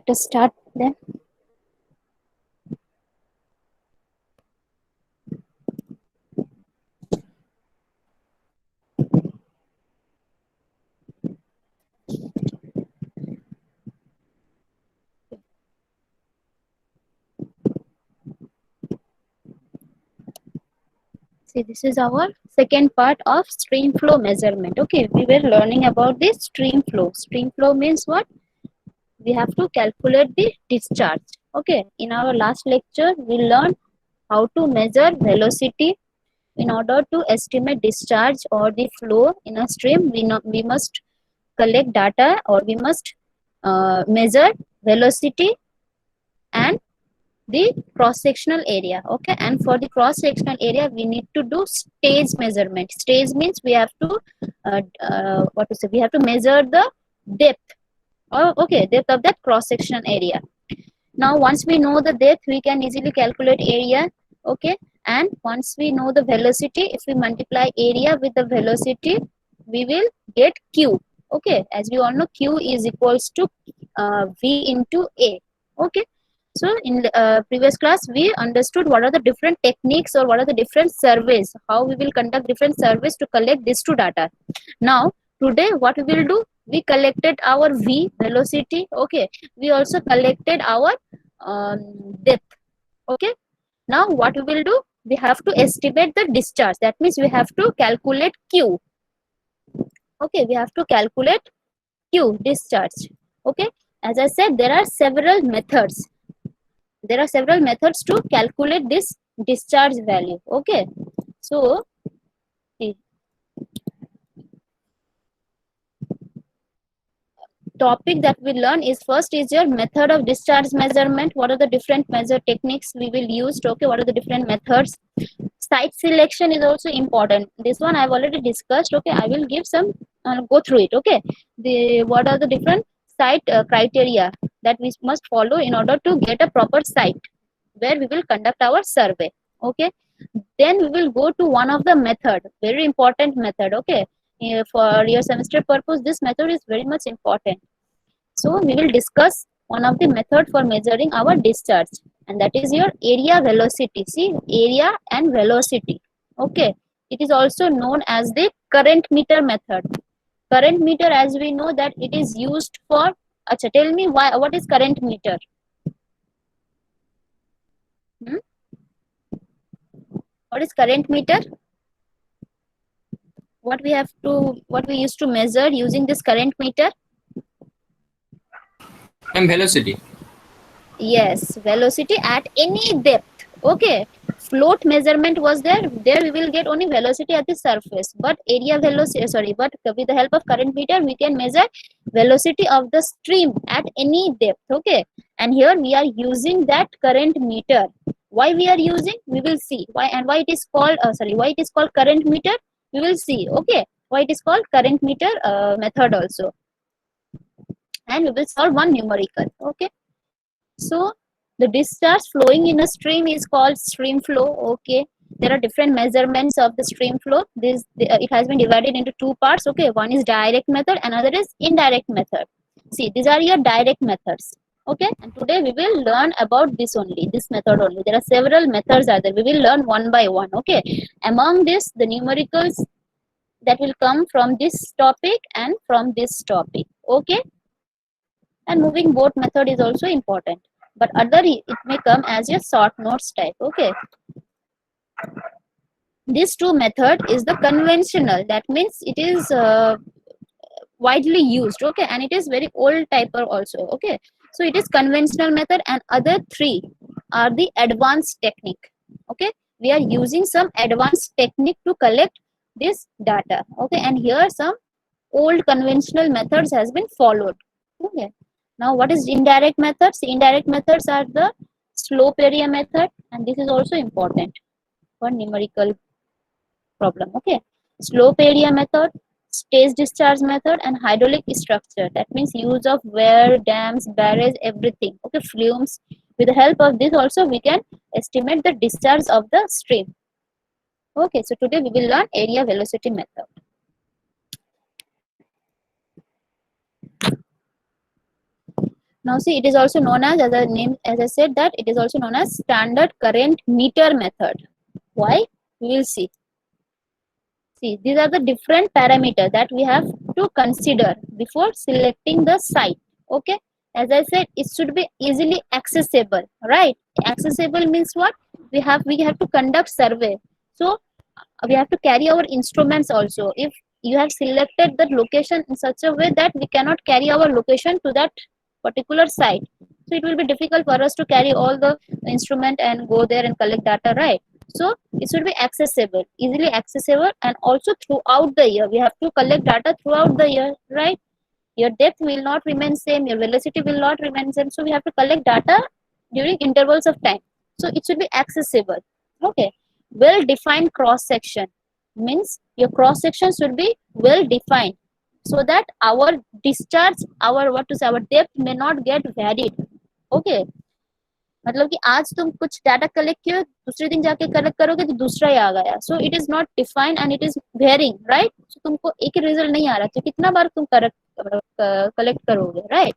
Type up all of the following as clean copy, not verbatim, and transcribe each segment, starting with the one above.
Let us start then. See, this is our second part of stream flow measurement. Okay, we were learning about this stream flow. Stream flow means what? We have to calculate the discharge. Okay, in our last lecture, we learned how to measure velocity. In order to estimate discharge or the flow in a stream, we must collect data, or we must measure velocity and the cross-sectional area. Okay, and for the cross-sectional area we need to do stage measurement. Stage means we have to we have to measure the depth, or depth of that cross-sectional area. Now once we know the depth, we can easily calculate area. Okay, and once we know the velocity, if we multiply area with the velocity, we will get Q. Okay, as we all know, Q is equals to V into A. Okay, so in the previous class we understood what are the different techniques, or what are the different surveys, how we will conduct different surveys to collect these two data. Now today what we will do, we collected our V, velocity. Okay, we also collected our depth. Okay, now what we will do, we have to estimate the discharge. That means we have to calculate Q. Okay, we have to calculate Q, discharge. Okay, as I said, there are several methods. There are several methods to calculate this discharge value. Okay, so the topic that we learn is, first is your method of discharge measurement. What are the different measure techniques we will use? Okay, what are the different methods? Site selection is also important. This one I've already discussed. Okay, I will give some go through it. Okay, what are the different site criteria that we must follow in order to get a proper site where we will conduct our survey. Okay, then we will go to one of the method, very important method. Okay, for your semester purpose, this method is very much important. So we will discuss one of the method for measuring our discharge, and that is your area velocity. See, area and velocity. Okay, it is also known as the current meter method. Current meter, as we know, that it is used for. Acha, tell me why. What is current meter? Hmm? What is current meter? What we used to measure using this current meter? And velocity. Yes, velocity at any depth. Okay, float measurement was there. There we will get only velocity at the surface, but area velocity, but with the help of current meter we can measure velocity of the stream at any depth. Okay, and here we are using that current meter. Why we are using? We will see. Why, and why it is called why it is called current meter? We will see. Okay, why it is called current meter method also, and we will solve one numerical. Okay, so the discharge flowing in a stream is called stream flow. Okay, there are different measurements of the stream flow. It has been divided into two parts. Okay, one is direct method, another is indirect method. See, these are your direct methods. Okay, and today we will learn about this method only. There are several methods are there. We will learn one by one. Okay, among this, the numericals that will come from this topic and from this topic. Okay, and moving both method is also important, but other it may come as a short notes type. Okay, this two method is the conventional, that means it is widely used. Okay, and it is very old type also. Okay, so it is conventional method, and other three are the advanced technique. Okay, we are using some advanced technique to collect this data. Okay, and here some old conventional methods has been followed. Okay, now what is indirect methods? Indirect methods are the slope area method, and this is also important for numerical problem. Okay, slope area method, stage discharge method, and hydraulic structure. That means use of weir, dams, barrage, everything. Okay, flumes. With the help of this also we can estimate the discharge of the stream. Okay, so today we will learn area velocity method. Now see, it is also known as a name, as I said, that it is also known as standard current meter method. Why? We will see. See, these are the different parameters that we have to consider before selecting the site. Okay. As I said, it should be easily accessible, right? Accessible means what? We have to conduct survey. So we have to carry our instruments also. If you have selected the location in such a way that we cannot carry our location to that particular site, so it will be difficult for us to carry all the instrument and go there and collect data, right? So it should be accessible, easily accessible, and also throughout the year we have to collect data throughout the year, right? Your depth will not remain same, your velocity will not remain same, so we have to collect data during intervals of time. So it should be accessible. Okay. Well defined cross section means your cross section should be well defined, so that our discharge, our what to say, our depth may not get varied. Okay. मतलब कि आज तुम कुछ data collect किए, दूसरे दिन जाके collect करोगे तो दूसरा ही आ गया, so it is not defined and it is varying, right? So तुमको एक ही रिजल्ट नहीं आ रहा, तो कितना बार तुम कलेक्ट करोगे, right?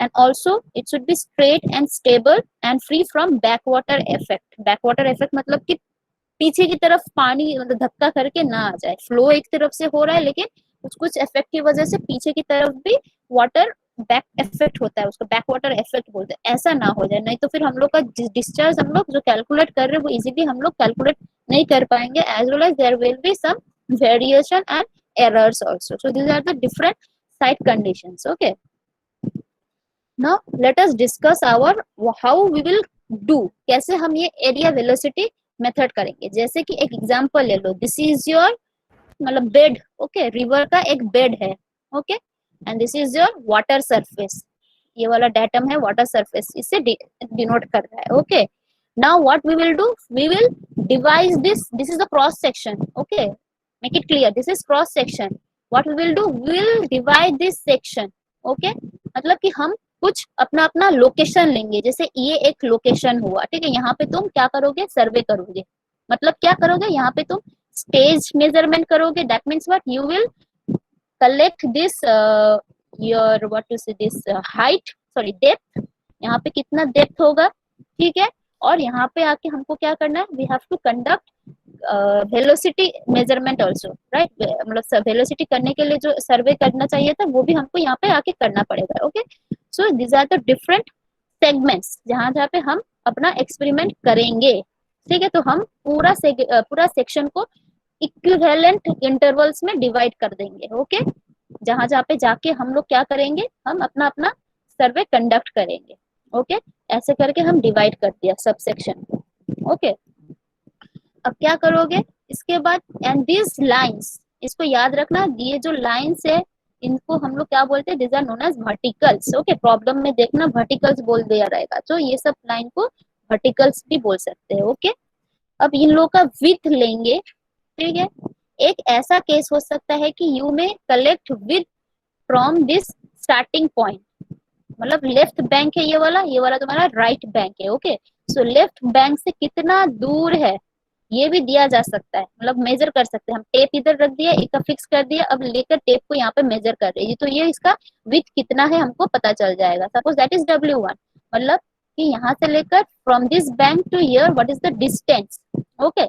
And also it should be straight and stable and free from backwater effect. Backwater effect मतलब कि पीछे की तरफ पानी मतलब धक्का करके ना आ जाए, फ्लो एक तरफ से हो रहा है लेकिन कुछ कुछ इफेक्ट की वजह से पीछे की तरफ भी वाटर बैक इफेक्ट होता है, उसको बैक वाटर इफेक्ट बोलते हैं, ऐसा ना हो जाए, नहीं तो फिर हम लोग का डिस्चार्ज हम लोग जो कैलकुलेट कर रहे हैं वो इजीली हम लोग कैलकुलेट नहीं कर पाएंगे, as well as there will be some variation and errors also. So these are the different site conditions. Okay. Now let us discuss our how we will do, कैसे हम ये एरिया वेलोसिटी मेथड करेंगे. जैसे कि एक example ले लो, this is your मतलब bed. Okay, river का एक बेड है. Okay, and this is your water surface. ये वाला डाटम है वाटर सरफेस, इससे डिनोट कर रहा है. Okay, now what we will do, we will divide this is the cross section. Okay, make it clear, this is cross section. What we will do, we will divide this section. Okay, मतलब कि हम कुछ अपना अपना location लेंगे. जैसे ये एक लोकेशन हुआ, ठीक है, यहाँ पे तुम क्या करोगे, सर्वे करोगे. मतलब क्या करोगे, यहाँ पे तुम स्टेज मेजरमेंट करोगे. That means what, you will collect this your what to say this height, sorry depth. यहाँ पे कितना डेप्थ होगा, ठीक है. और यहाँ पे आके हमको क्या करना है, we have to conduct velocity measurement also, right? मतलब वेलोसिटी करने के लिए जो सर्वे करना चाहिए था वो भी हमको यहाँ पे आके करना पड़ेगा. Okay, so this are the different segments जहाँ जहाँ पे हम अपना एक्सपेरिमेंट करेंगे. ठीक है, तो हम पूरा सेक्शन को इक्विवेलेंट इंटरवल्स में डिवाइड कर देंगे. ओके, जहां जहाँ पे जाके हम लोग क्या करेंगे, हम अपना अपना सर्वे कंडक्ट करेंगे. ओके, ऐसे करके हम डिवाइड कर दिया सब सेक्शन. ओके, अब क्या करोगे इसके बाद, एंड दिस लाइंस, इसको याद रखना, ये जो लाइंस है इनको हम लोग क्या बोलते हैं, this are known as verticals. Okay, problem में देखना वर्टिकल्स बोल दिया रहेगा, तो ये सब लाइन को वर्टिकल्स भी बोल सकते हैं. ओके, अब इन लोगों का विड्थ लेंगे. ठीक है, एक ऐसा केस हो सकता है कि यू में collect with from this starting point. मतलब लेफ्ट बैंक है ये वाला तुम्हारा राइट बैंक है. ओके, सो लेफ्ट बैंक से कितना दूर है ये भी दिया जा सकता है, मतलब मेजर कर सकते हैं. हम टेप इधर रख दिया, एक फिक्स कर दिया, अब लेकर टेप को यहाँ पे मेजर कर रहे हैं, तो ये इसका विथ कितना है हमको पता चल जाएगा. सपोज दैट इज W1, मतलब कि यहाँ से लेकर from this bank to here what is the distance. Okay,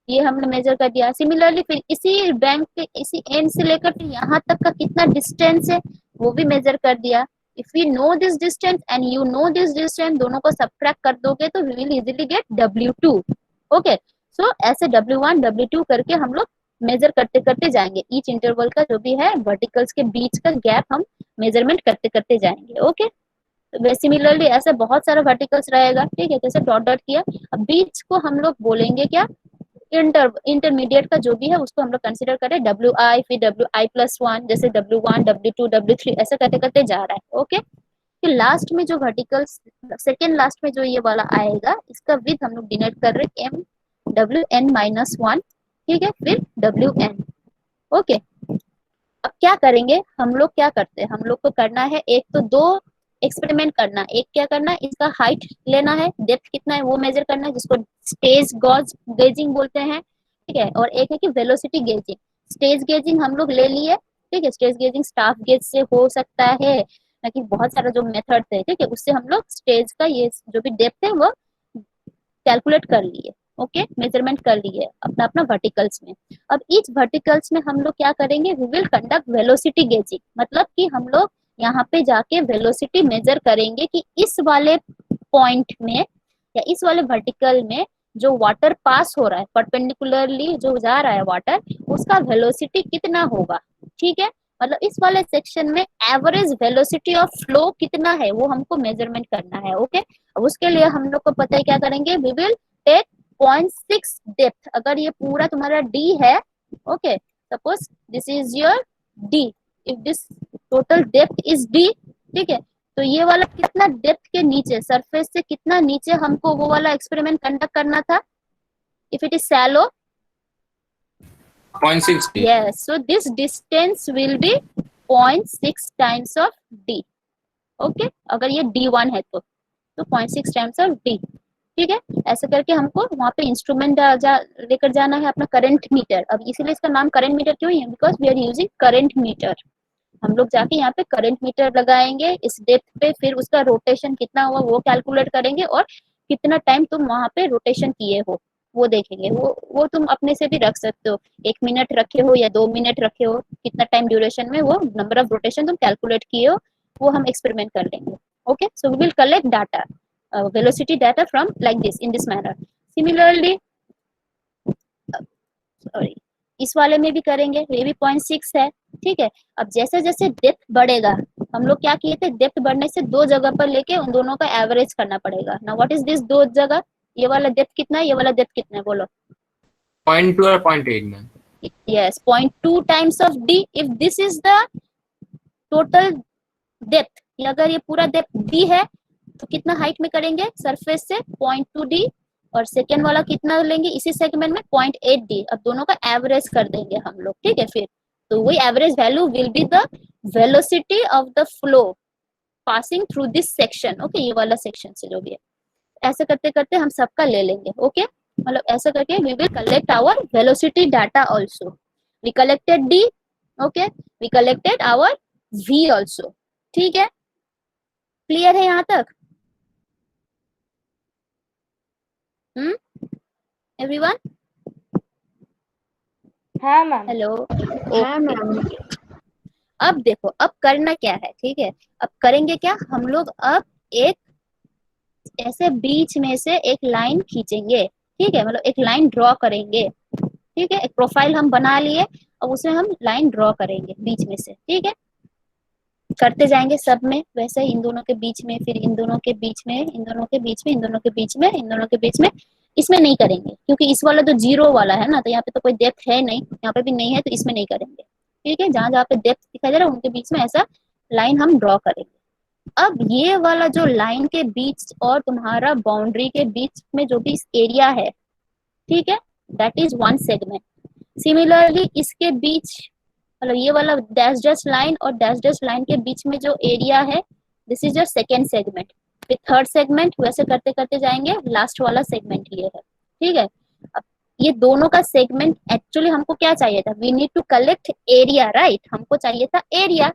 ये हमने मेजर कर दिया. सिमिलरली फिर इसी बैंक के इसी एंड से लेकर फिर यहाँ तक का कितना डिस्टेंस है वो भी मेजर कर दिया. If we know this distance and you know this distance, दोनों को सब्ट्रैक्ट कर दोगे तो we will easily get W2. Okay, so ऐसे W1 W2 करके हम लोग मेजर करते करते जाएंगे. ईच इंटरवल का जो भी है वर्टिकल्स के बीच का गैप हम मेजरमेंट करते करते जाएंगे. ओके, सिमिलरली ऐसे बहुत सारा वर्टिकल्स रहेगा. ठीक है, जैसे डॉट डॉट किया. अब बीच को हम लोग बोलेंगे क्या, इंटरमीडिएट का जो भी है उसको हम लोग कंसिडर करें WI, फिर WI+1, जैसे W1 W2 W3 ऐसे करते करते जा रहा है. ओके, फिर लास्ट में जो वर्टिकल्स, सेकेंड लास्ट में जो ये वाला आएगा इसका विथ हम लोग डिनोट कर रहे हैं MWN-1. ठीक है, फिर WN. ओके, अब क्या करेंगे हम लोग, क्या करते हैं हम लोग को करना है एक तो दो एक्सपेरिमेंट करना. एक क्या करना है, इसका हाइट लेना है, डेप्थ कितना है वो मेजर करना है, जिसको स्टेज गॉज गेजिंग बोलते हैं. ठीक है, और एक है कि वेलोसिटी गेजिंग. स्टेज गेजिंग हम लोग ले लिए. ठीक है, स्टेज गेजिंग स्टाफ गेज से हो सकता है, ना कि बहुत सारा जो मेथड थे, ठीक है, उससे हम लोग स्टेज का ये जो भी डेप्थ है वो कैलकुलेट कर लिए। ओके, मेजरमेंट कर लिए अपना अपना वर्टिकल्स में। अब ईच वर्टिकल्स में हम लोग क्या करेंगे, we will conduct velocity gauging, मतलब कि हम लोग यहाँ पे जाके वेलोसिटी मेजर करेंगे कि इस वाले पॉइंट में या इस वाले वर्टिकल में जो वाटर पास हो रहा है परपेंडिकुलरली जो जा रहा है वाटर, उसका वेलोसिटी कितना होगा। ठीक है, मतलब इस वाले सेक्शन में एवरेज वेलोसिटी ऑफ फ्लो कितना है वो हमको मेजरमेंट करना है। ओके, अब उसके लिए हम लोग को पता है क्या करेंगे, वी विल टेक 0.6 डेप्थ। अगर ये पूरा तुम्हारा डी है, okay, suppose this is your D, if this total depth is D, ठीक है, तो ये वाला कितना डेप्थ के नीचे, सरफेस से कितना नीचे हमको वो वाला एक्सपेरिमेंट कंडक्ट करना था, if it is shallow 0.6 D. yes, so this distance will be 0.6 times of d। Okay, अगर ये d1 है तो 0.6 टाइम्स ऑफ d। ठीक है, ऐसे करके हमको वहां पे इंस्ट्रूमेंट लेकर जाना है अपना करंट मीटर। अब इसीलिए इसका नाम करंट मीटर क्यों है, because we are using current meter. हम लोग जाके यहाँ पे करंट मीटर लगाएंगे इस डेप्थ पे, फिर उसका रोटेशन कितना हुआ वो कैलकुलेट करेंगे, और कितना टाइम तुम वहां पे रोटेशन किए हो वो देखेंगे। वो तुम अपने से भी रख सकते हो, 1 मिनट रखे हो या 2 मिनट रखे हो, कितना टाइम ड्यूरेशन में वो नंबर ऑफ रोटेशन तुम कैलकुलेट किए हो वो हम एक्सपेरिमेंट कर लेंगे। Okay, so we will collect data, velocity data from like this in this manner। Similarly, sorry, इस वाले में भी करेंगे, ये भी 0.6 है। ठीक है, अब जैसे जैसे डेप्थ बढ़ेगा, हम लोग क्या किए थे, डेप्थ बढ़ने से दो जगह पर लेके उन दोनों का एवरेज करना पड़ेगा ना। व्हाट इज दिस दो जगह, ये वाला डेप्थ कितना है, ये वाला डेप्थ कितना है, बोलो। 0.2 और 0.8 में। yes, 0.2 times of d if this is the total depth. अगर ये पूरा डेप्थ d है तो कितना हाइट में करेंगे, सरफेस से 0.2 d, और सेकेंड वाला कितना लेंगे इसी सेगमेंट में 0.8 d। अब दोनों का एवरेज कर देंगे हम लोग। ठीक है, फिर तो वही average value will be the velocity of the flow passing through this section. Okay, ये वाला सेक्शन से जो भी है, ऐसे करते करते हम सबका ले लेंगे। ओके, मतलब ऐसा करके we will collect our velocity data also. We collected D, okay, we collected our V also. ठीक है, क्लियर है यहाँ तक एवरीवन? हाँ मैम। हेलो, हाँ मैम। अब देखो अब करना क्या है। ठीक है, अब करेंगे क्या, हम लोग अब एक ऐसे बीच में से एक लाइन खींचेंगे। ठीक है, मतलब एक लाइन ड्रॉ करेंगे। ठीक है, एक प्रोफाइल हम बना लिए, अब उसमें हम लाइन ड्रॉ करेंगे बीच में से। ठीक है, करते जाएंगे सब में वैसे, इन दोनों के बीच में, फिर इन दोनों के बीच में, इन दोनों के बीच में, इन दोनों के बीच में, इन दोनों के बीच में। इसमें नहीं करेंगे क्योंकि इस वाला तो जीरो वाला है ना, तो यहाँ पे तो कोई डेप्थ है नहीं, यहाँ पे भी नहीं है, तो इसमें नहीं करेंगे। ठीक है, जहां जहाँ पे डेप्थ दिखाई दे रहा है उनके बीच में ऐसा लाइन हम ड्रॉ करेंगे। अब ये वाला जो लाइन के बीच और तुम्हारा बाउंड्री के बीच में जो भी एरिया है, ठीक है, that is one segment. Similarly इसके बीच, मतलब ये वाला डैश डैश लाइन और डैश डैश लाइन के बीच में जो एरिया है, this is your second segment. फिर थर्ड सेगमेंट, वैसे करते करते जाएंगे, लास्ट वाला सेगमेंट ये है। ठीक है, अब ये दोनों का सेगमेंट एक्चुअली हमको क्या चाहिए था, we need to collect area, right, हमको चाहिए था एरिया।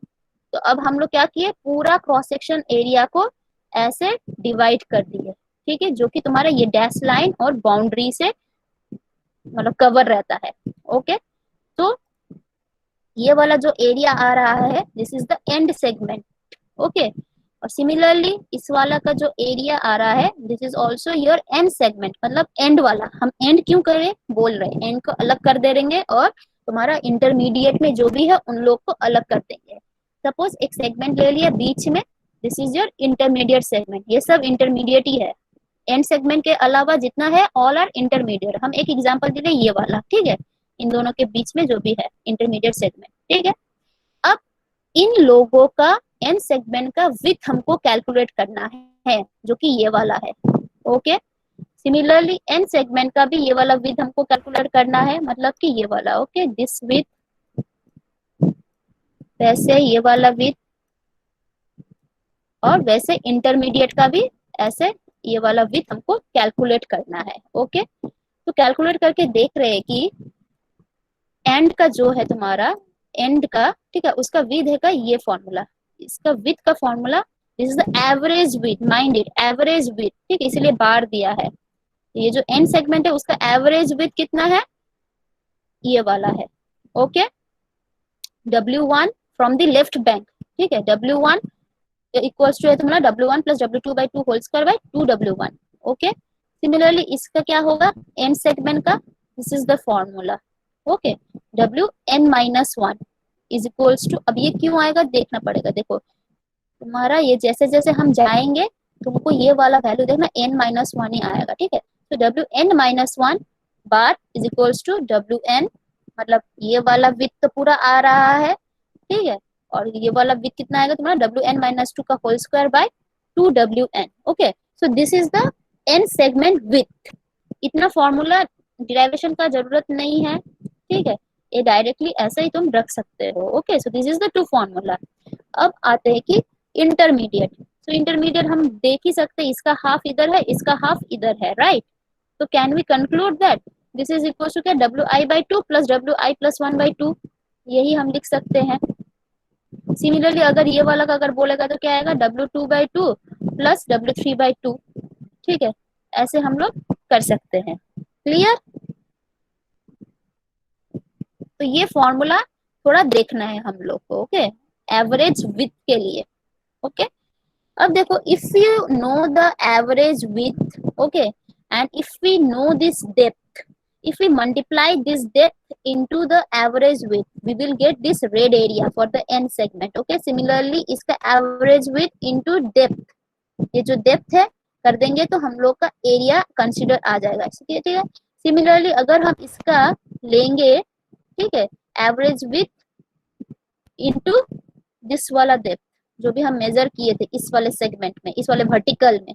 तो अब हम लोग क्या किए, पूरा क्रॉस सेक्शन एरिया को ऐसे डिवाइड कर दिए। ठीक है, जो कि तुम्हारा ये डैश लाइन और बाउंड्री से मतलब कवर रहता है। ओके, तो ये वाला जो एरिया आ रहा है, this is the end segment. Okay, और सिमिलरली इस वाला का जो एरिया आ रहा है, this is also your and segment, मतलब एंड वाला। हम एंड क्यों करें बोल रहे हैं, एंड को अलग कर दे देंगे और तुम्हारा इंटरमीडिएट में जो भी है उन लोग को अलग कर देंगे। सपोज एक सेगमेंट ले लिया बीच में, this is your intermediate segment, ये सब इंटरमीडिएट ही है। एंड सेगमेंट के अलावा जितना है ऑल आर इंटरमीडिएट। हम एक एग्जांपल दे रहे ये वाला, ठीक है, इन दोनों के बीच में जो भी है इंटरमीडिएट सेगमेंट। ठीक है, अब इन लोगों का एंड सेगमेंट का विड्थ हमको कैलकुलेट करना है, जो कि ये वाला है। ओके, सिमिलरली एंड सेगमेंट का भी ये वाला विड्थ हमको कैलकुलेट करना है, मतलब कि ये वाला। ओके, दिस विड्थ, वैसे ये वाला विड्थ, और वैसे इंटरमीडिएट का भी ऐसे ये वाला विड्थ हमको कैलकुलेट करना है। ओके, तो कैलकुलेट करके देख रहे हैं कि एंड का जो है तुम्हारा एंड का, ठीक है, उसका विड्थ है का ये फॉर्मूला, इसका विथ का formula, this is the average with, mind it, average with, ठीक है, इसीलिए बार दिया है। ये जो एन सेगमेंट है उसका एवरेज विथ कितना है, ये वाला है। Okay, W1 from the left bank, ठीक है, W1 इक्वल्स टू है तुम्हारा W1 plus W2/2 whole square by 2W1। Okay, similarly इसका क्या होगा, एन सेगमेंट का, this is the formula. Okay, Wn-1 is equals to, अब ये क्यों आएगा देखना पड़ेगा। देखो तुम्हारा ये जैसे जैसे हम जाएंगे तुमको ये वाला वैल्यू देखना n-1 ही आएगा, ठीक है। तो Wn-1 bar is equals to Wn, मतलब ये वाला विथ तो पूरा आ रहा है, ठीक है, और ये वाला विथ कितना आएगा तुम्हारा Wn-2 का whole square by 2Wn। Okay, so this is the n segment width. इतना फॉर्मूला डिराइवेशन का जरूरत नहीं है, ठीक है, ये डायरेक्टली ऐसा ही तुम रख सकते हो। Okay, so this is the two formula. अब आते हैं कि इंटरमीडिएट। सो इंटरमीडिएट हम देख ही सकते हैं, इसका हाफ इधर है, इसका हाफ इधर है, राइट। तो can we conclude that this is equal to क्या, Wi/2 प्लस Wi+1/2, यही हम लिख सकते हैं। सिमिलरली अगर ये वाला का अगर बोलेगा तो क्या आएगा, W2/2 प्लस W3/2, ठीक है, ऐसे हम लोग कर सकते हैं। क्लियर, तो ये फॉर्मूला थोड़ा देखना है हम लोग को। ओके, एवरेज विथ के लिए। ओके, अब देखो, if you know the average width, okay, and if we know this depth, if we multiply this depth into the average width, we will get this red area for the n segment. Okay, similarly इसका average width into depth, ये जो depth है कर देंगे तो हम लोग का एरिया कंसिडर आ जाएगा, ठीक है। सिमिलरली अगर हम इसका लेंगे, ठीक है, एवरेज विथ इनटू दिस वाला डेप्थ जो भी हम मेजर किए थे इस वाले सेगमेंट में, इस वाले वर्टिकल में,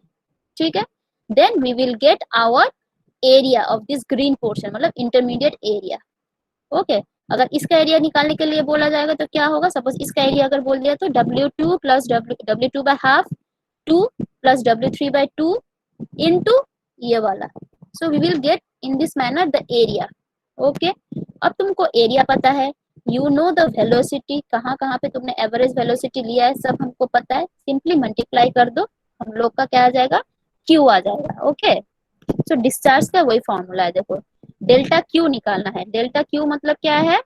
ठीक है, then we will get our area of this green portion, मतलब इंटरमीडिएट एरिया। ओके, अगर इसका एरिया निकालने के लिए बोला जाएगा तो क्या होगा, सपोज इसका एरिया अगर बोल दिया तो W2 plus W2/2 2 plus W3/2 into ये वाला, so we will get in this manner the area. Okay, अब तुमको एरिया पता है, यू नो द वेलोसिटी, कहाँ कहाँ पे तुमने एवरेज वेलोसिटी लिया है सब हमको पता है, सिंपली मल्टीप्लाई कर दो, हम लोग का क्या आ जाएगा, Q आ जाएगा। ओके, सो डिस्चार्ज का वही फॉर्मूला है। देखो डेल्टा क्यू निकालना है, डेल्टा क्यू मतलब क्या है,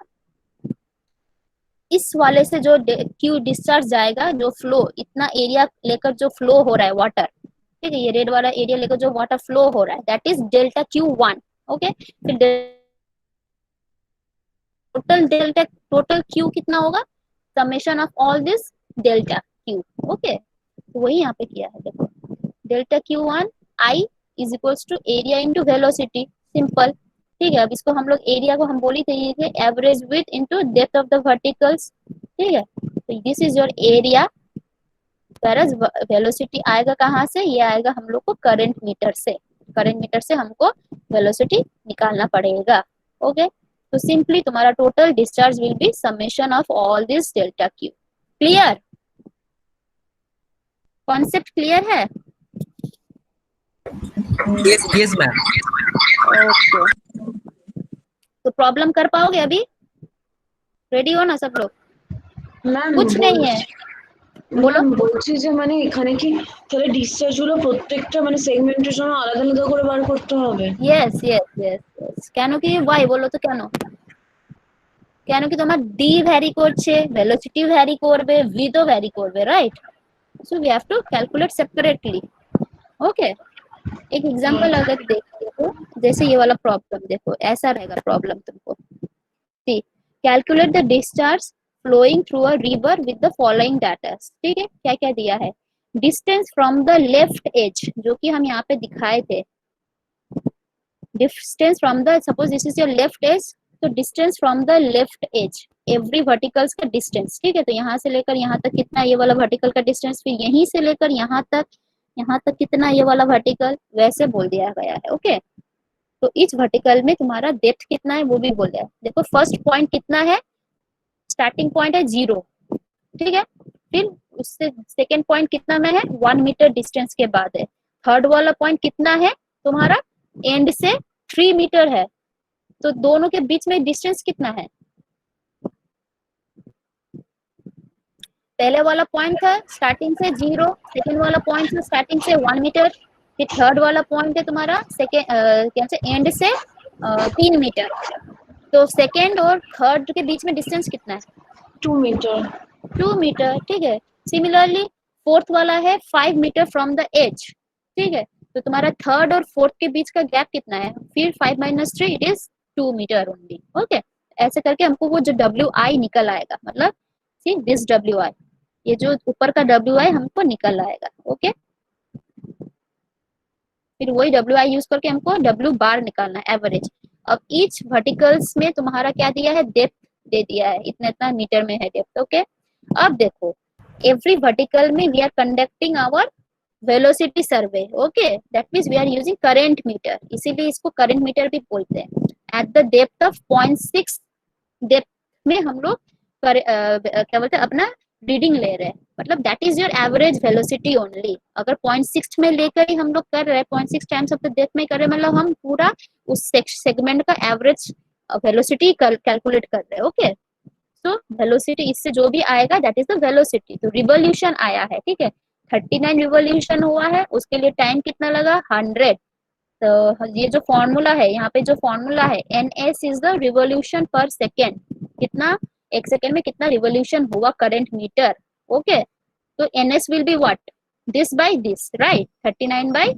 इस वाले से जो क्यू डिस्चार्ज जाएगा, जो फ्लो, इतना एरिया लेकर जो फ्लो हो रहा है वाटर, ठीक है, ये रेड वाला एरिया लेकर जो वाटर फ्लो हो रहा है, that is delta Q1। Okay, फिर टोटल क्यू कितना होगा, summation of all this delta Q. Okay, तो वही यहाँ पे किया है। देखो delta Q1 I is equals to area into velocity, simple, ठीक है। अब इसको हम लोग एरिया को हम बोली थे average width into depth of the verticals, ठीक है, तो this is your area, whereas velocity आएगा कहाँ से, ये आएगा हम लोग को करंट मीटर से, करंट मीटर से हमको वेलोसिटी निकालना पड़ेगा। ओके, तो सिंपली तुम्हारा total discharge will be summation of all this delta Q. Clear, concept clear है? yes ma'am. ओके, तो प्रॉब्लम कर पाओगे अभी, रेडी हो ना सब लोग? मैम कुछ नहीं है, বলো। বলছি যে মানে এখানে কি তাহলে ডিসচার্জ গুলো প্রত্যেকটা মানে সেগমেন্টের জন্য আলাদা আলাদা করে বার করতে হবে? यस यस यस यस, কেন কি ওয়াই বলো তো, কেন কেন কি তোমার ডি ভ্যারি করছে, ভেলোসিটি ভ্যারি করবে, ভি তো ভ্যারি করবে, right. So we have to calculate separately. Okay, एक एग्जांपल अगर देखिए तो जैसे ये वाला प्रॉब्लम, देखो ऐसा रहेगा प्रॉब्लम तुमको, see calculate the discharge flowing through a river with the following data, ठीक है, क्या क्या दिया है, distance from the left edge, जो कि हम यहाँ पे दिखाए थे, distance from the, suppose this is your left edge, तो distance from the left edge, every verticals का डिस्टेंस, ठीक है, तो यहाँ से लेकर यहाँ तक कितना ये वाला वर्टिकल का डिस्टेंस, फिर यहीं से लेकर यहाँ तक कितना ये वाला वर्टिकल, वैसे बोल दिया गया है। ओके, तो इस वर्टिकल में तुम्हारा डेप्थ कितना है वो भी बोल दिया है। देखो फर्स्ट पॉइंट कितना है, स्टार्टिंग पॉइंट है 0, ठीक है, फिर उससे सेकेंड पॉइंट कितना में है, 1 मीटर डिस्टेंस के बाद है, थर्ड वाला पॉइंट कितना है तुम्हारा, एंड से 3 मीटर है, तो दोनों के बीच में डिस्टेंस कितना है, पहले वाला पॉइंट था स्टार्टिंग से 0, सेकेंड वाला पॉइंट था स्टार्टिंग से 1 मीटर, फिर थर्ड वाला पॉइंट है तुम्हारा सेकेंड क्या से एंड से 3 मीटर। तो सेकेंड और थर्ड के बीच में डिस्टेंस कितना है? 2 मीटर। 2 मीटर, ठीक है। सिमिलरली फोर्थ वाला है 5 मीटर फ्रॉम द एज, ठीक है। तो तुम्हारा थर्ड और फोर्थ के बीच का गैप कितना है? फिर 5 minus 3 it is 2 meter only, okay. ऐसे करके हमको वो जो डब्ल्यू आई निकल आएगा, मतलब सी दिस डब्ल्यू आई, ये जो ऊपर का डब्ल्यू आई हमको निकल आएगा, ओके। फिर वही डब्ल्यू आई यूज करके हमको डब्ल्यू बार निकालना है, एवरेज। अब ईच वर्टिकल्स में तुम्हारा क्या दिया है? डेप्थ दे दिया है, इतना इतना मीटर में है डेप्थ, ओके। अब देखो एवरी वर्टिकल में we are conducting our velocity survey, okay. That means we are using current meter, इसीलिए इसको करंट मीटर भी बोलते हैं। At the depth of 0.6 depth में हम लोग क्या बोलते हैं अपना रीडिंग ले रहे हैं, मतलब that is your average velocity only. अगर 0.6 में लेकर ही हम लोग कर रहे हैं, 0.6 टाइम्स ऑफ द डेप्थ में कर रहे हैं, मतलब हम पूरा उस सेगमेंट का एवरेज वेलोसिटी कैलकुलेट कर रहे हैं, ओके। तो वेलोसिटी इससे जो भी आएगा दैट इज द वेलोसिटी। तो रिवोल्यूशन आया है, ठीक है, 39 रिवोल्यूशन हुआ है, उसके लिए टाइम कितना लगा? 100। तो ये जो फॉर्मूला है, यहाँ पे जो फॉर्मूला है N S is the revolution per second, कितना एक सेकेंड में कितना रिवोल्यूशन हुआ करंट मीटर, ओके। तो N S will be what? This by this, right, 39 by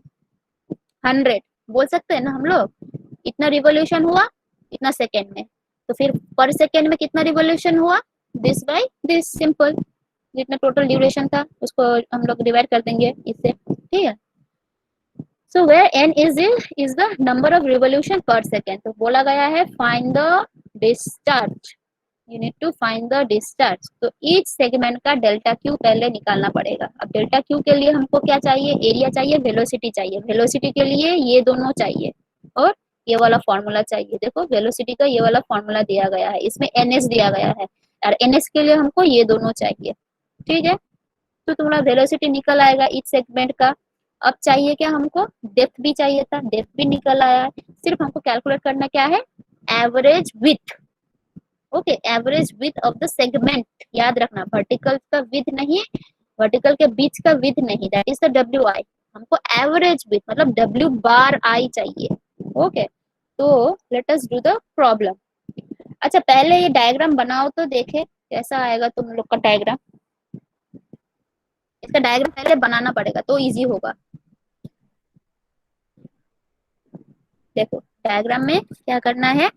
100 बोल सकते हैं ना हम लोग। इतना रिवोल्यूशन हुआ इतना सेकेंड में, तो फिर पर सेकेंड में कितना रिवोल्यूशन हुआ? This by this, simple. जितना टोटल ड्यूरेशन था उसको हम लोग डिवाइड कर देंगे इससे, ठीक है। So where n is the number of revolution per second. तो बोला गया है find the discharge. You need to find the discharge. तो each segment का डेल्टा क्यू पहले निकालना पड़ेगा। अब डेल्टा क्यू के लिए हमको क्या चाहिए? एरिया चाहिए, वेलोसिटी चाहिए। वेलोसिटी के लिए ये दोनों चाहिए और ये वाला फॉर्मूला चाहिए। देखो वेलोसिटी का ये वाला फॉर्मूला दिया गया है, इसमें एन एस दिया गया है, और एन एस के लिए हमको ये दोनों चाहिए, ठीक है। तो तुम्हारा वेलोसिटी निकल आएगा इच सेगमेंट का। अब चाहिए क्या हमको? डेप्थ भी चाहिए था, डेप्थ भी निकल आया है। सिर्फ हमको कैलकुलेट करना क्या है? Average width, okay, average width of the segment. याद रखना वर्टिकल का विथ नहीं, वर्टिकल के बीच का विथ नहीं, that is the W I. हमको एवरेज विथ मतलब डब्ल्यू बार आई चाहिए, ओके। तो let us do the problem. अच्छा पहले ये डायग्राम बनाओ तो देखे कैसा आएगा तुम लोग का डायग्राम। इसका डायग्राम पहले बनाना पड़ेगा तो इजी होगा। देखो डायग्राम में क्या करना है,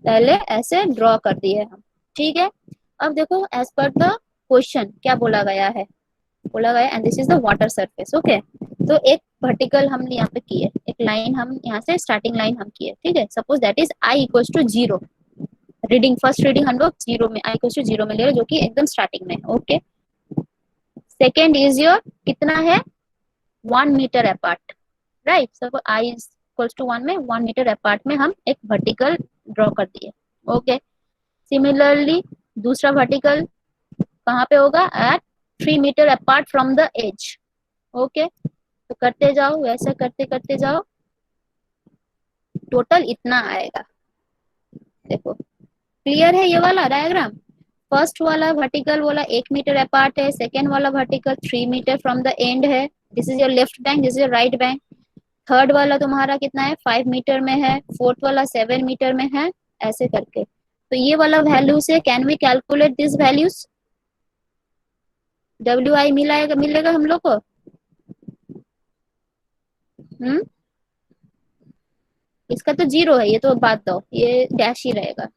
पहले ऐसे ड्रॉ कर दिए हम, ठीक है। अब देखो एज पर द क्वेश्चन क्या बोला गया है, बोला गया and this is the water surface, okay. तो एक वर्टिकल हम यहाँ पे किए, एक लाइन हम यहाँ से स्टार्टिंग लाइन हम किए, ठीक है। Suppose that is I equals to 0, reading first reading हम लोग 0 में, आई इक्वल्स टू 0 में ले रहे जो कि एकदम स्टार्टिंग में, ओके। सेकेंड इज योर कितना है? 1 meter apart, right. So I equals to 1 में 1 मीटर अपार्ट में हम एक वर्टिकल ड्रॉ कर दिए, ओके। सिमिलरली दूसरा वर्टिकल कहाँ पे होगा? At 3 meter apart from the edge, okay. तो करते जाओ, वैसे करते करते जाओ, टोटल इतना आएगा। देखो क्लियर है ये वाला डायग्राम। फर्स्ट वाला वर्टिकल वाला 1 मीटर अपार्ट है, सेकेंड वाला vertical 3 meter from the end है, this is your left bank, this is your right bank. Third वाला तुम्हारा कितना है? 5 मीटर में है, फोर्थ वाला 7 मीटर में है, ऐसे करके। तो ये वाला वैल्यू से can we calculate this values? W I मिलेगा हम लोग को। इसका तो 0 है, ये तो बात दो, ये डैश ही रहेगा।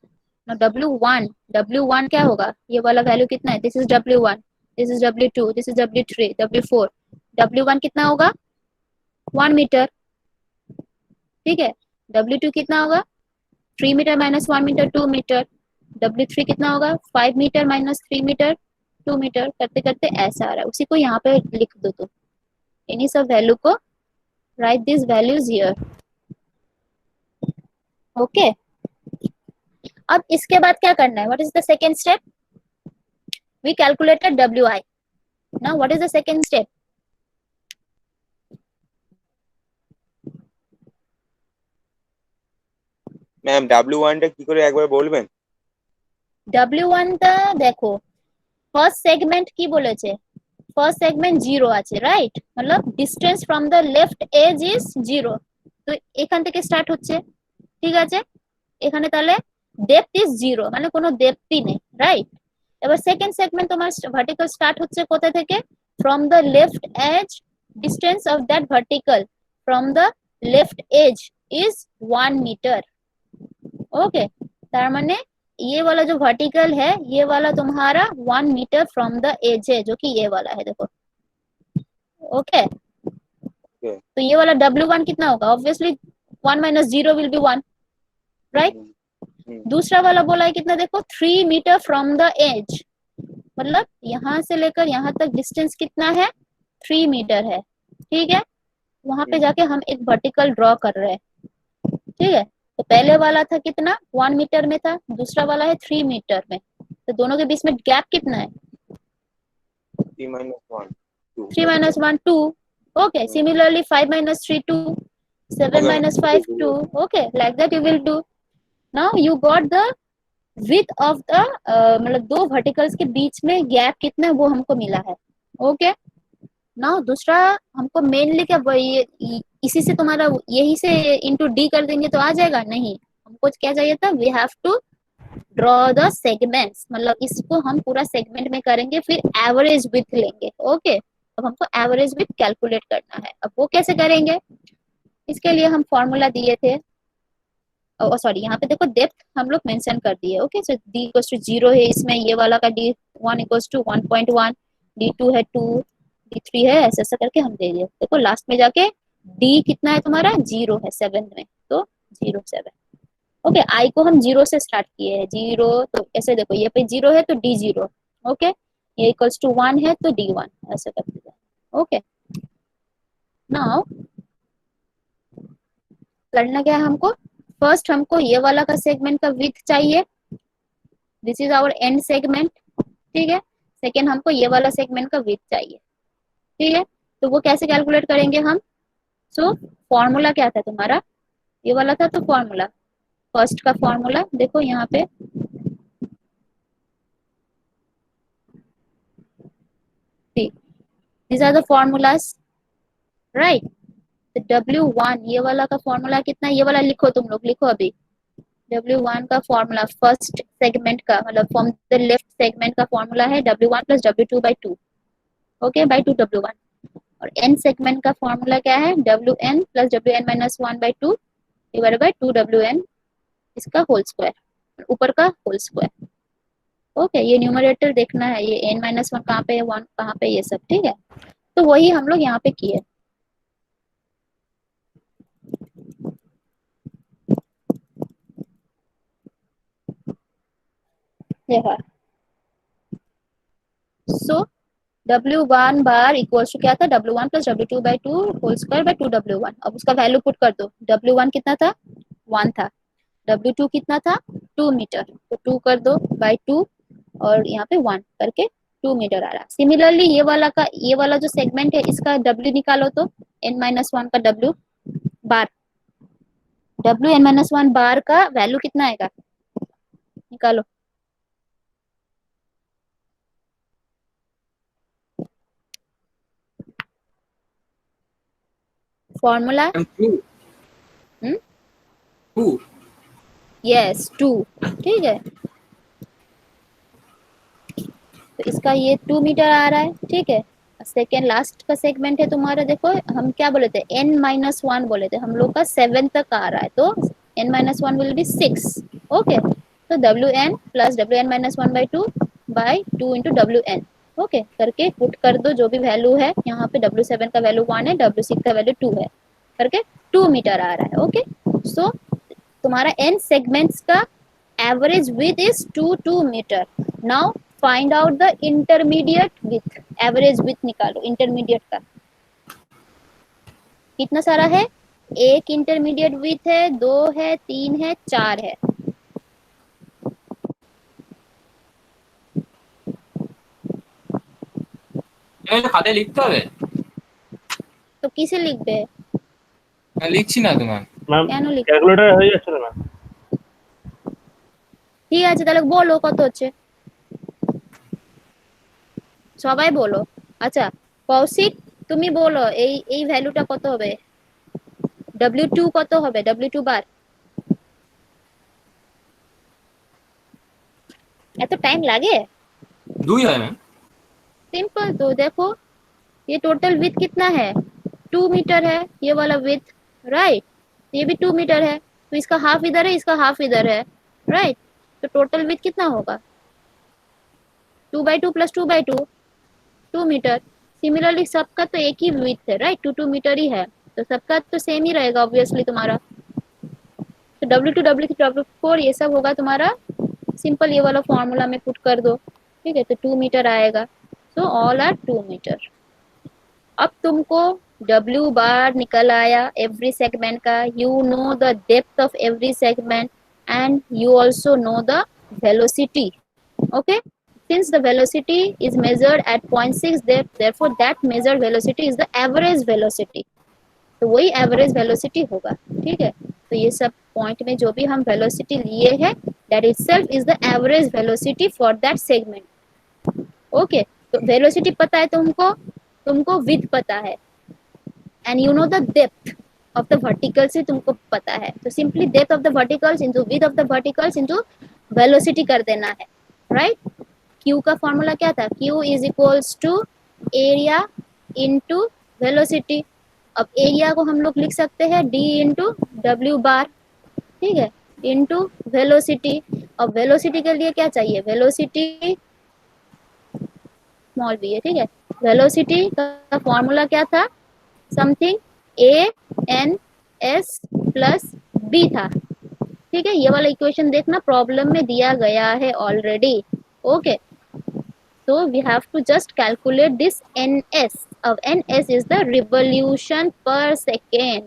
W1 क्या होगा? ये वाला वैल्यू कितना है? This is W1, this is W2, this is W3, W4। W1 कितना होगा? 1 मीटर, ठीक है। W2 कितना होगा? 3 metre minus 1 metre 2 metre. W3 कितना होगा? 5 मीटर माइनस 3 मीटर 2 मीटर। करते करते ऐसा आ रहा है, उसी को यहाँ पे लिख दो तुम, इन्हीं सब वैल्यू को write this values here, okay. अब इसके बाद क्या करना है? What is the second step? We calculated W I, now what is the second step? Ma'am W1 টা কি করে একবার বলবেন? W1 টা দেখো ফার্স্ট সেগমেন্ট কি বলেছে, ফার্স্ট সেগমেন্ট জিরো আছে, রাইট? मतलब distance from the left edge is zero. তো এখান থেকে স্টার্ট হচ্ছে, ঠিক আছে? এখানে তাহলে ডেপথ ইজ জিরো, মানে কোনো ডেপথই নেই, রাইট? এবার সেকেন্ড সেগমেন্ট তোমার ভার্টিক্যাল স্টার্ট হচ্ছে কোথা থেকে? From the left edge, distance of that vertical from the left edge is 1 meter. Okay, तार माने ये वाला जो वर्टिकल है ये वाला तुम्हारा 1 मीटर फ्रॉम द एज है, जो कि ये वाला है, देखो। ओके, तो ये वाला W1 कितना होगा? Obviously 1 minus 0 will be 1, right? दूसरा वाला बोला है कितना, देखो 3 मीटर फ्रॉम द एज, मतलब यहाँ से लेकर यहाँ तक डिस्टेंस कितना है? 3 मीटर है, ठीक है? वहां पे जाके हम एक वर्टिकल ड्रॉ कर रहे हैं, ठीक है? तो पहले वाला था कितना? 1 मीटर में था, दूसरा वाला है 3 मीटर में, तो दोनों के बीच में गैप कितना है? 3 minus 1 2। Okay, similarly 5 minus 3 2, 7 minus 5 2। Okay, like that you will do. Now you got the width of the, मतलब दो वर्टिकल्स के बीच में गैप कितना है वो हमको मिला है। ओके, नाउ दूसरा हमको मेनली क्या इसी से तुम्हारा यही से इंटू डी कर देंगे तो आ जाएगा? नहीं, हमको क्या चाहिए था? We have to draw the segments, मतलब इसको हम पूरा सेगमेंट में करेंगे, फिर एवरेज विड्थ लेंगे। ओके, अब हमको एवरेज विड्थ कैलकुलेट करना है। अब वो कैसे करेंगे? इसके लिए हम फॉर्मूला दिए थे, सॉरी यहाँ पे देखो डेप्थ हम लोग मेंशन कर दिए। Okay, so D equals to 0 है इसमें, ये वाला का D1 इक्वल्स टू 1.1, D2 है 2, D3 है, ऐसा ऐसा करके हम दे दिए। देखो लास्ट में जाके D कितना है तुम्हारा? 0 है 7 में, तो 0 7। ओके, I को हम 0 से स्टार्ट किए हैं, 0, तो ऐसे देखो ये पे 0 है तो D 0। ओके, ये इक्वल्स टू 1 है तो D1, ऐसे करके। ओके, नाउ करना क्या है हमको? फर्स्ट हमको ये वाला का सेगमेंट का विड्थ चाहिए, this is our and segment, ठीक है? सेकेंड हमको ये वाला सेगमेंट का विड्थ चाहिए, ठीक है? तो वो कैसे कैलकुलेट करेंगे हम? सो फॉर्मूला क्या था तुम्हारा? ये वाला था, तो फॉर्मूला, फर्स्ट का फॉर्मूला देखो यहाँ पे, these are the formulas, right? तो W1 ये वाला का फॉर्मूला कितना? ये वाला लिखो, तुम लोग लिखो अभी। W1 का फॉर्मूला फर्स्ट सेगमेंट का, मतलब फ्रॉम द लेफ्ट सेगमेंट का फॉर्मूला है W1 plus W2 by 2। Okay, by 2 W1। और एन सेगमेंट का फॉर्मूला क्या है? WN plus WN minus 1 by 2 divided by 2 WN, इसका होल स्क्वायर, ऊपर का होल स्क्वायर। ओके, ये न्यूमरेटर देखना है, ये n माइनस 1 कहाँ पे है, 1 कहाँ पे, ये सब, ठीक है? तो वही हम लोग यहाँ पे किए। देखा, सो W1 बार इक्वल्स टू क्या था? W1 plus W2 by 2 whole square by 2 W1। अब उसका वैल्यू पुट कर दो। W1 कितना था? 1 था। W2 कितना था? 2 मीटर, तो 2 कर दो बाई 2, और यहाँ पे 1 करके 2 मीटर आ रहा है। सिमिलरली ये वाला जो सेगमेंट है इसका W निकालो, तो n माइनस 1 का W बार, WN माइनस 1 बार का वैल्यू कितना आएगा? निकालो। फॉर्मूला 2 2 यस 2, ठीक है? तो इसका ये 2 मीटर आ रहा है, ठीक है? सेकेंड लास्ट का सेगमेंट है तुम्हारा, देखो हम क्या बोले थे? n माइनस 1 बोले थे, हम लोग का 7 तक आ रहा है, तो n minus 1 will be 6। Okay, तो WN plus WN minus 1 by 2 by 2 into WN, okay करके पुट कर दो जो भी वैल्यू है। यहाँ पे W7 का वैल्यू 1 है, W6 का वैल्यू 2 है, करके 2 मीटर आ रहा है। ओके, सो तुम्हारा n सेगमेंट्स का average width is 2 meter. Now find out the intermediate width, average width निकालो इंटरमीडिएट का। कितना सारा है? एक इंटरमीडिएट विड्थ है, 2 है, 3 है, 4 है। খাতায় লিখতে হবে? তো কিসে লিখবে? লিখছি না তোমার ম্যাম, কেন লিখবে? ক্যালকুলেটর হয়ে যাচ্ছে না ম্যাম। ঠিক আছে, তাহলে বলো কত হচ্ছে। সবাই বলো। আচ্ছা কৌশিক তুমি বলো এই ভ্যালুটা কত হবে, W2 কত হবে, W2 বার। এত टाइम লাগে? 2 है मैम। सिंपल, तो देखो ये टोटल विथ कितना है, 2 मीटर है ये वाला विथ, राइट। ये भी 2 मीटर है, तो इसका हाफ इधर है, इसका हाफ इधर है, राइट। तो टोटल विथ कितना होगा, 2/2 प्लस 2/2, 2 मीटर। सिमिलरली सबका तो एक ही विथ है, राइट, 2 2 मीटर ही है, तो सबका तो सेम ही रहेगा ऑब्वियसली तुम्हारा। तो W2 W3 W4 ये सब होगा तुम्हारा, सिंपल ये वाला फॉर्मूला में पुट कर दो, ठीक है, तो 2 मीटर आएगा। So all are 2 meter. अब तुमको W बार निकल आया एवरी सेगमेंट का, you know the depth of every segment and you also know the velocity, okay, since the velocity is measured at 0.6 depth, therefore that measured velocity is the average velocity, तो वही average velocity होगा, ठीक है। तो ये सब point में जो भी हम वेलोसिटी लिए हैं, that itself is the average velocity for that segment, okay. तो वेलोसिटी पता है तुमको, तुमको विड्थ पता है, and you know the depth of the vertical से तुमको पता है, तो simply depth of the verticals into width of the verticals into velocity कर देना है, राइट। Q का फॉर्मूला क्या था, Q is equals to area into velocity. अब एरिया को हम लोग लिख सकते हैं D इंटू डब्ल्यू बार, ठीक है, इंटू वेलोसिटी। अब वेलोसिटी के लिए क्या चाहिए, वेलोसिटी स्मॉल v है, ठीक है। वेलोसिटी का फॉर्मूला क्या था, समथिंग ANS प्लस B था, ठीक है। ये वाला इक्वेशन देखना प्रॉब्लम में दिया गया है already, okay. So we have to just calculate this NS. अब NS is the revolution per second,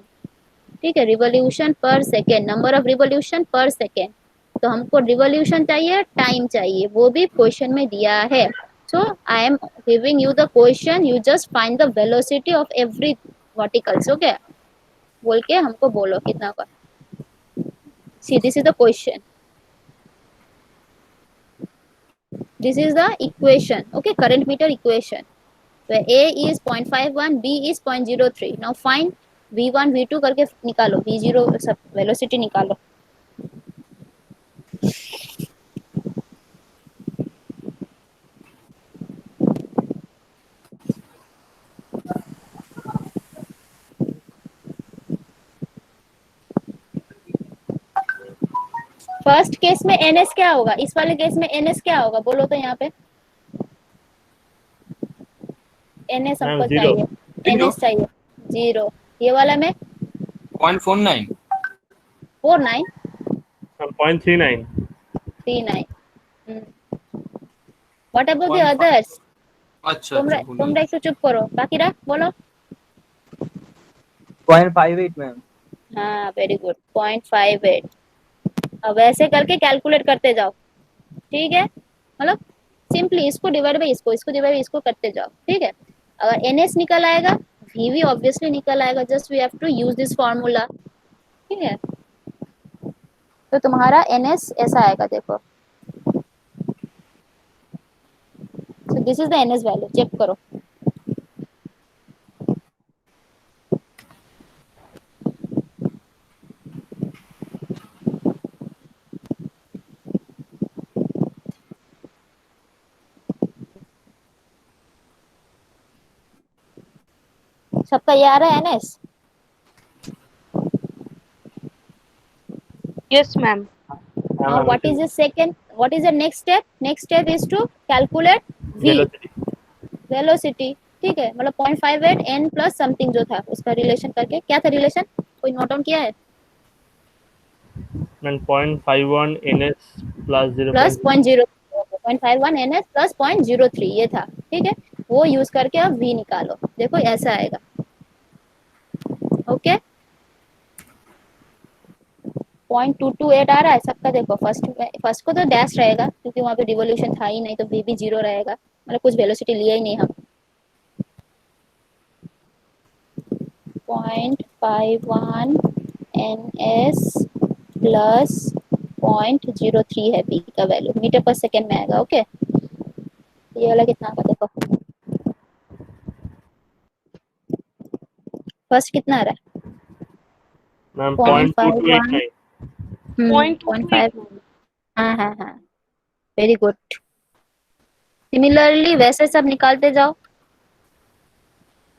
ठीक है, revolution per second, number of revolution per second। तो हमको revolution चाहिए, टाइम चाहिए, वो भी क्वेश्चन में दिया है। So I am giving you the question, you just find the velocity of every verticals, okay, बोल के हमको बोलो कितना का। See, this is the question, this is the equation, okay, current meter equation, where A is 0.51, B is 0.03। now find V1 V2 करके निकालो, V0 सब velocity निकालो। फर्स्ट केस में NS क्या होगा, इस वाले केस में NS क्या होगा, बोलो तो यहाँ पे। NS हमको चाहिए, NS चाहिए 0। ये वाला में 0.49 49 0.39 39। व्हाट अबाउट द अदर्स, अच्छा तुमरा एक चुप करो, बाकी रहा बोलो। 0.58 मैम। हाँ वेरी गुड, 0.58। अब ऐसे करके कैलकुलेट करते जाओ, ठीक है, मतलब सिंपली इसको डिवाइड बाय इसको, इसको डिवाइड बाय इसको करते जाओ, ठीक है। अगर NS निकल आएगा, VV ऑब्वियसली निकल आएगा, just we have to use this formula, ठीक है। तो तुम्हारा NS ऐसा आएगा, देखो, so this is the NS value, check करो। सबका ये आ रहा है NS? Yes, ma'am. Now what is the second, what is the next step, next step is to calculate V, velocity, ठीक है, मतलब 0.58 n प्लस समथिंग जो था उसका रिलेशन करके, क्या था रिलेशन, कोई नोट डाउन किया है? Ma'am 0.51 NS plus 0.51 NS plus 0.03 ये था, ठीक है। वो यूज करके अब V निकालो, देखो ऐसा आएगा, ओके। 0.228 आ रहा है सबका, देखो फर्स्ट को तो डैश रहेगा क्योंकि वहाँ पे रिवोल्यूशन था ही नहीं, तो V भी 0 रहेगा, मतलब कुछ वेलोसिटी लिया ही नहीं हम। 0.51 NS प्लस 0.03 है B का वैल्यू, मीटर पर सेकेंड में आएगा, ओके। ये वाला कितना का देखो, फर्स्ट कितना आ रहा है? मैम 0.51 0.2289 0.5 हाँ हाँ हाँ, वेरी गुड। सिमिलरली वैसे सब निकालते जाओ।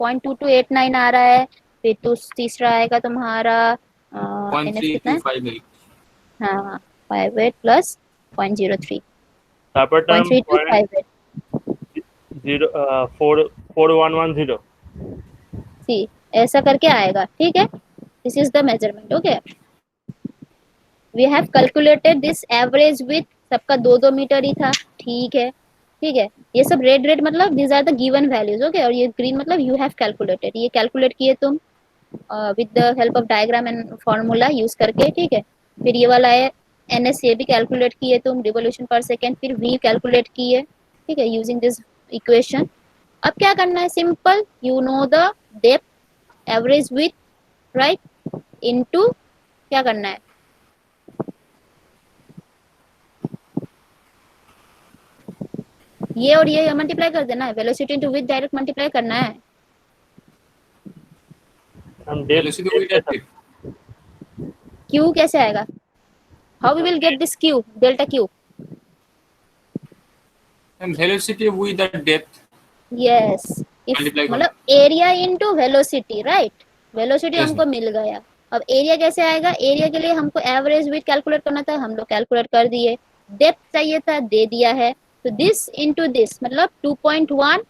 0.2289 आ रहा है, फिर तो तीसरा आएगा तुम्हारा पॉइंट NF थ्री कितना टू है? फाइव एट हाँ 58 प्लस 0.03 तापर टर्म 0.3258 4110 सी ऐसा करके आएगा, ठीक है। This is the measurement, okay. We have calculated this average width, सबका 2-2 मीटर ही था, ठीक है ठीक है। ये सब रेड रेड मतलब this are the given values, okay, और ये ग्रीन मतलब यू हैव कैलकुलेटेड, ये कैलकुलेट किए तुम with the help of diagram and formula use करके, ठीक है। फिर ये वाला है NS, ये भी कैलकुलेट किए तुम, रिवोल्यूशन पर सेकेंड, फिर V कैलकुलेट किए, ठीक है, यूजिंग दिस इक्वेशन। अब क्या करना है? Simple, you know the depth average with, right, into क्या करना है? ये और ये मल्टीप्लाई कर देना है, velocity into width direct multiply करना है। हम depth velocity with that Q कैसे आएगा? How we will get this Q, delta Q? And velocity with that depth yes, if multiply करो। मतलब area into velocity, right. Velocity yes हमको मिल गया, अब एरिया कैसे आएगा? एरिया के लिए हमको एवरेज विथ कैलकुलेट करना था, हम लोग कैलकुलेट कर दिए। डेप्थ चाहिए था, दे दिया है। तो दिस इनटू दिस मतलब 2.1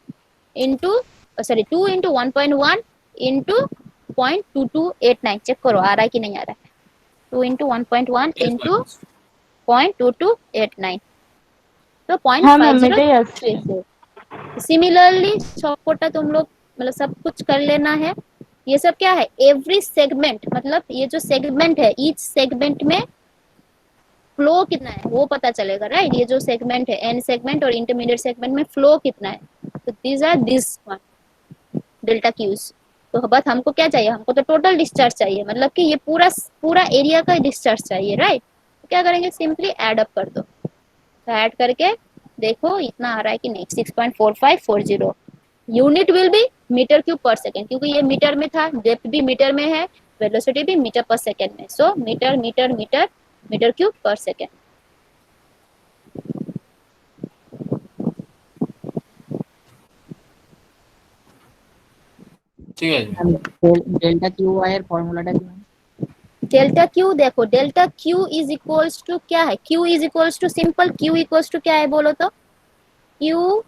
into, sorry 2 into 1.1 into 0.2289, check करो आ रहा है कि नहीं आ रहा है। 2 इंटू 1.1 यस इंटू मैम 0.2289, तो हाँ मैम मेरे यस 0.50। सिमिलरली सबकोटा तुम लोग मतलब सब कुछ कर लेना है। ये सब क्या है? एवरी सेगमेंट, मतलब ये जो सेगमेंट है, ईच सेगमेंट में फ्लो कितना है वो पता चलेगा, राइट। ये जो सेगमेंट है, एंड सेगमेंट और इंटरमीडिएट सेगमेंट में फ्लो कितना है, तो these are this one delta Qs. तो बस हमको क्या चाहिए? हमको तो टोटल डिस्चार्ज चाहिए, मतलब कि ये पूरा पूरा एरिया का डिस्चार्ज चाहिए, राइट। तो क्या करेंगे? सिंपली एड अप कर दो, तो ऐड करके देखो इतना आ रहा है कि नहीं, 6.4540। Unit will be meter cube पर सेकेंड, क्योंकि ये मीटर में था, डेप्थ भी मीटर में है, वेलोसिटी भी मीटर पर सेकेंड में, so meter meter meter meter cube पर सेकेंड। ठीक है जी। डेल्टा क्यू वाई এর ফর্মুলাটা কি? डेल्टा क्यू देखो, delta Q is equals to क्या है? Q is equals to simple, Q equals to क्या है बोलो तो? क्यू,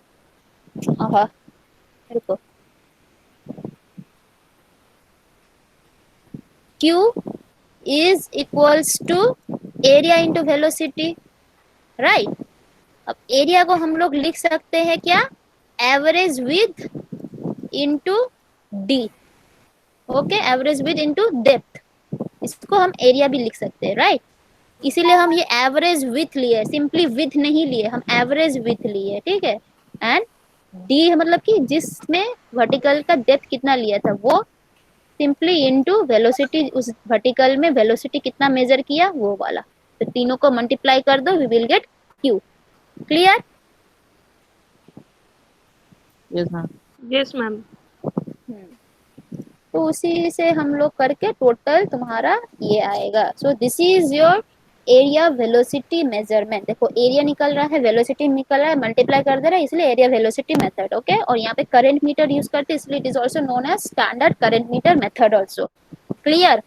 हाँ रुको, Q is equals to area into velocity, right. अब एरिया को हम लोग लिख सकते हैं क्या? Average width into D, okay, average width into depth, इसको हम एरिया भी लिख सकते हैं, राइट। इसीलिए हम ये एवरेज विथ लिए, सिंपली विथ नहीं लिए, हम एवरेज विथ लिए, ठीक है। एंड डी मतलब कि जिसमें वर्टिकल का डेप्थ कितना लिया था वो, सिंपली इनटू वेलोसिटी, उस वर्टिकल में वेलोसिटी कितना मेजर किया वो वाला, तो तीनों को मल्टीप्लाई कर दो, we will get Q. Clear? Yes ma'am. Yes ma'am. तो उसी से हम लोग करके टोटल तुम्हारा ये आएगा। सो this is your area velocity measurement. देखो एरिया निकल रहा है, वेलोसिटी निकल रहा है, मल्टीप्लाई कर दे रहा है, इसलिए एरिया वेलोसिटी मेथड, ओके। और यहाँ पे करंट मीटर यूज करते हैं, इसलिए it is also known as standard current meter method also. Clear?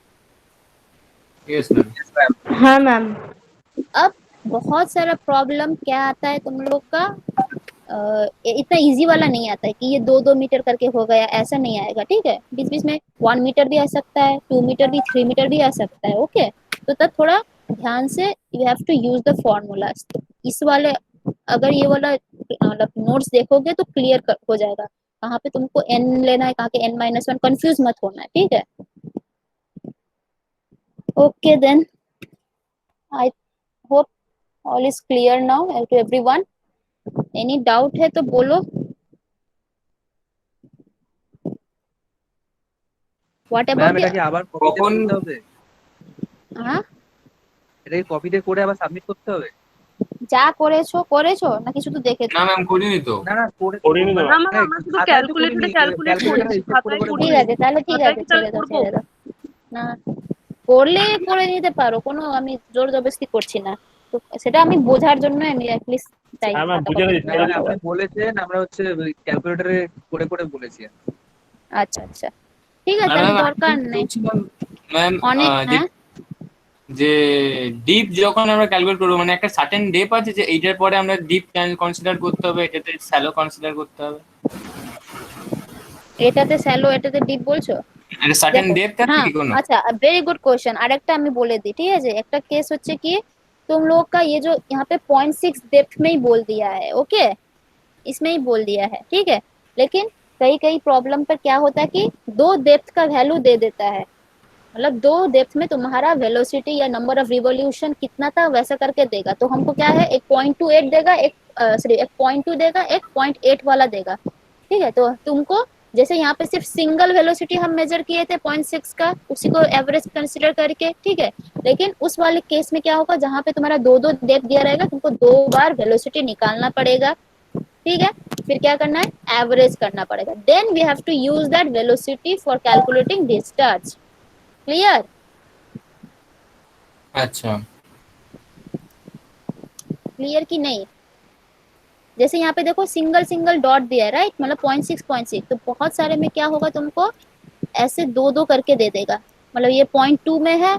Yes ma'am. हाँ मैम। अब बहुत सारा प्रॉब्लम क्या आता है तुम लोग का, इतना इजी वाला नहीं आता है कि ये 2-2 मीटर करके हो गया, ऐसा नहीं आएगा, ठीक है। बीच बीच में 1 मीटर भी आ सकता है, 2 मीटर भी, 3 मीटर भी आ सकता है, ओके। तो तब थोड़ा ध्यान से you have to use the formulas. इस वाले अगर ये वाला मतलब नोट्स देखोगे तो क्लियर हो जाएगा कहाँ पे तुमको n लेना है, कहाँ के n-1, कंफ्यूज मत होना है, ठीक है। Okay then, I hope all is clear now to everyone. Any doubt है तो बोलो। व्हाट ম্যাম अबाउट এটা কি আবার কপিতে কখন করতে হবে? हाँ এটা কি কপিতে করে আবার সাবমিট করতে হবে? যা করেছো করেছো নাকি শুধু দেখেছো? না ম্যাম করিনি তো। না না করিনি তো। মানে না, মানে হ্যাঁ, আমরা শুধু খাতায় তো ক্যালকুলেটরে করিনি, ক্যালকুলেট ক্যালকুলেটরে করেছি, হিসেব করে খাতায় করে ঠিক বলেছি। আছে তাহলে ঠিক খাতায় আছে, কি তাহলে ছেড়ে দাও করবো? ছেড়ে দাও। না করলে করে নিতে পারো, কোনো আমি জোর জবরদস্তি করছি না। তো সেটা আমি বোঝার জন্য আমি অ্যাটলিস্ট চাই হ্যাঁ ম্যাম খাতা বুঝে কপি গেছি, না ছেড়ে মানে দাও। আপনি বলেছেন, আমরা হচ্ছে ক্যালকুলেটরে করে করে বলেছি। আচ্ছা আচ্ছা ঠিক আছে, ম্যাম তাহলে ম্যাম দরকার নেই বলছিলাম ম্যাম অনেক। যে হ্যাঁ যে ডিপ যখন আমরা ক্যালকুলেট করবো মানে একটা সার্টেন ডেপ আছে যে এইটার পরে আমরা ডিপ কনসিডার করতে হবে, এটাতে স্যালো কনসিডার করতে হবে, এটাতে স্যালো এটাতে ডিপ বলছো? একটা সার্টেন देखो ডেপথ আছে हाँ কি কোনো? अच्छा वेरी गुड क्वेश्चन। আরেকটা আমি বলে দিই, ঠিক আছে? একটা কেস হচ্ছে কি तुम लोग का ये जो यहाँ पे 0.6 डेप्थ में ही बोल दिया है, ओके इसमें ही बोल दिया है, ठीक है। लेकिन कई कई प्रॉब्लम पर क्या होता है कि 2 डेप्थ का वैल्यू दे देता है, मतलब 2 डेप्थ में तुम्हारा वेलोसिटी या नंबर ऑफ रिवॉल्यूशन कितना था वैसा करके देगा। तो हमको क्या है, एक 0.28 देगा, एक सॉरी एक 0.2 देगा, एक 0.8 वाला देगा, ठीक है। तो तुमको जैसे यहाँ पे सिर्फ सिंगल वेलोसिटी हम मेजर किए थे 0.6 का, उसी को एवरेज कंसिडर करके, ठीक है। लेकिन उस वाले केस में क्या होगा, जहाँ पे तुम्हारा 2 डेप्थ दिया रहेगा, तुमको 2 बार वेलोसिटी निकालना पड़ेगा, ठीक है। फिर क्या करना है, एवरेज करना पड़ेगा। Then we have to use that velocity for calculating discharge. Clear? अच्छा क्लियर की नहीं? जैसे यहाँ पे देखो सिंगल सिंगल डॉट दिया है, राइट, मतलब 0.6 तो बहुत सारे में क्या होगा, तुमको ऐसे 2 2 करके दे देगा। मतलब ये 0.2 में है,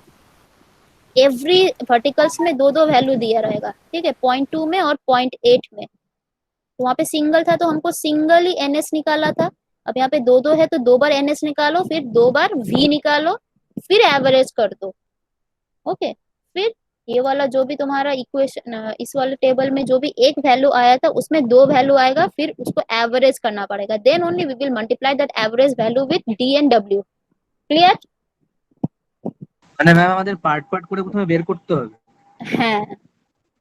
एवरी वर्टिकल्स में 2 2 वैल्यू दिया रहेगा, ठीक है, 0.2 में और 0.8 में। तो वहाँ पे सिंगल था तो हमको सिंगल ही एनएस निकाला था। अब यहाँ पे 2 2 है तो 2 बार एनएस निकालो, फिर 2 बार वी निकालो, फिर एवरेज कर दो, ओके। फिर ये वाला जो भी तुम्हारा इक्वेशन, इस वाले टेबल में जो भी एक वैल्यू आया था उसमें 2 वैल्यू आएगा, फिर उसको एवरेज करना पड़ेगा। Then only we will multiply that average value with D and W. Clear? মানে ম্যাম আমাদের পার্ট পার্ট করে প্রথমে বের করতে হবে। হ্যাঁ,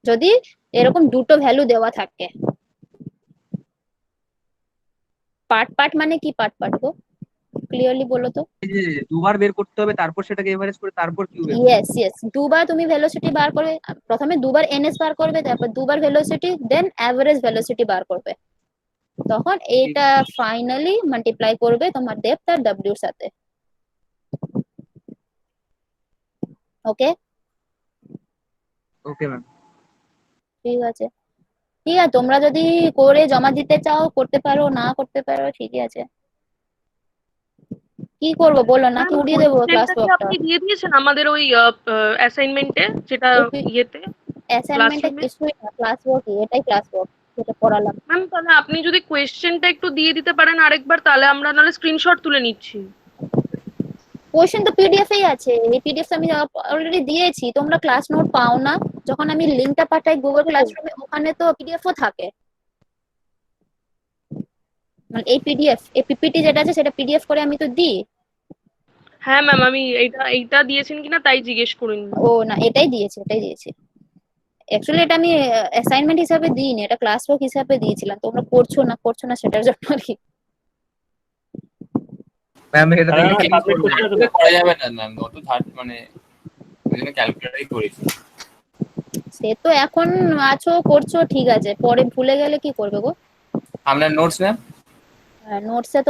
যদি এরকম দুটো ভ্যালু দেওয়া থাকে। পার্ট পার্ট মানে কি পার্ট পার্ট গো, ক্লিয়ারলি বলো তো। এই যে দুবার বের করতে হবে, তারপর সেটাকে এভারেজ করে তারপর কিউ বের করতে হবে। ইয়েস ইয়েস, দুবার তুমি ভেলোসিটি বার করবে, প্রথমে দুবার এনএস বার করবে, তারপর দুবার ভেলোসিটি, দেন এভারেজ ভেলোসিটি বার করবে। তখন এটা ফাইনালি মাল্টিপ্লাই করবে তোমার ডেপথ আর ডব্লিউর সাথে, ওকে। Okay ma'am. ঠিক আছে, ঠিক আছে, তোমরা যদি করে জমা দিতে চাও করতে পারো, না করতে পারো, ঠিকই আছে। কি করবো বলো, নাকি ম্যাম উড়িয়ে দেবো ক্লাস কোশ্চেনটা কি ওয়ার্কটা? আপনি দিয়ে দিয়েছেন আমাদের ওই অ্যাসাইনমেন্টে, যেটা ইয়েতে অ্যাসাইনমেন্টে ক্লাসরুমে? কিছুই না, ক্লাস ওয়ার্কই, এটাই ক্লাস ওয়ার্ক যেটা পড়ালাম। ম্যাম তাহলে আপনি যদি কোয়েশ্চেনটা একটু দিয়ে দিতে পারেন আরেকবার, তাহলে আমরা নাহলে স্ক্রিনশট তুলে নিচ্ছি। কোশ্চেন তো পিডিএফ এই আছে, এই পিডিএফ আমি অলরেডি দিয়েছি, তোমরা ক্লাস নোট পাও না? যখন আমি লিংকটা পাঠাই গুগল ক্লাসরুমে, ওখানে তো পিডিএফও থাকে, মানে এই পিডিএফ, এই পিপিটি যেটা আছে সেটা পিডিএফ করে আমি তো দিই। হ্যাঁ ম্যাম, আমি এইটা দিয়েছেন কিনা তাই জিজ্ঞেস করিনি। ও না, এটাই দিয়েছি, এটাই দিয়েছি। অ্যাকচুয়ালি এটা আমি অ্যাসাইনমেন্ট হিসাবে দিইনি, এটা ক্লাস ওয়ার্ক হিসাবে দিয়েছিলাম, তোমরা করছো না সেটার জন্য আর কি। ম্যাম এটা হ্যাঁ, দেখে সাবমিট করতে হবে তো। করা যাবে না ম্যাম, অত ধার মানে ওই জন্য ক্যালকুলেটারই করেছি। সে তো এখন আছো করছো ঠিক আছে, পরে ভুলে গেলে কি করবে গো? আপনার নোটস ম্যাম? নোটসে তো